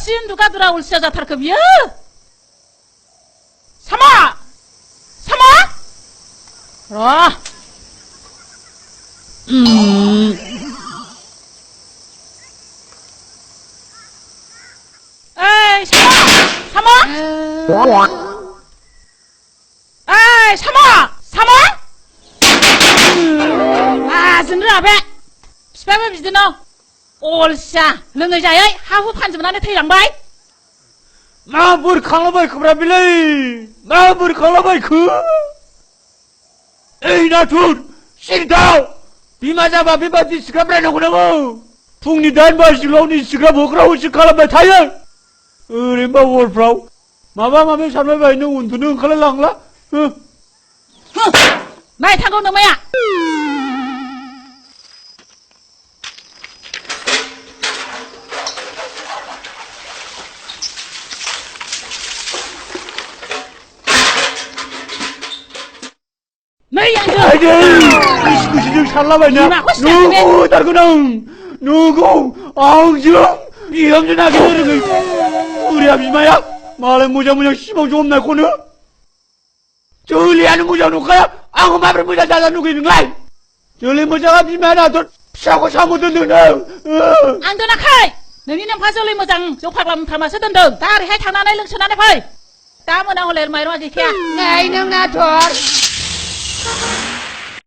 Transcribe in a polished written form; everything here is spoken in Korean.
마신 누가 돌아올 시자 탈급이야? 사모! 사모! 그럼. 에이, 사모! 사모! 에이, 사모! 사모! 아, 진짜 배. 스팸에 비드너. 올샤, 릉의자의 하후 판지문 안에 태양바이. bwrkangla baikw bilay. bwrkangla baikw. 에이 나둘 싫다. 비마자바 비바디 스카브라노구나고. 풍니 단바실로니 스카 보크라우 스카라바 타이어. 림바 월프라우. 마바마메 산마바 있는 운두는 칼랑라. 나이 타고 넘어야. 너희 양주. 아이들 이스쿠시들 살라바냐. 누구 다르구나. 누구 앙증 위험전하게 되는 거. 우리 아비마야 말에 무자무자 씹어 좀 나고는. 저리 하는 무자 누가야? 아무 말을 무자 잘라 누구 있는 거야? 저리 무자가 비마나 더 사고 사무든 너. 안 되나 카이. 너희는 파솔리 모장 쪽파감 담아서 든든. 다리 해 장난에 릉천안에 파이. 다음은 홀레를 마이로 하지 캬. Ngày nâng na thuở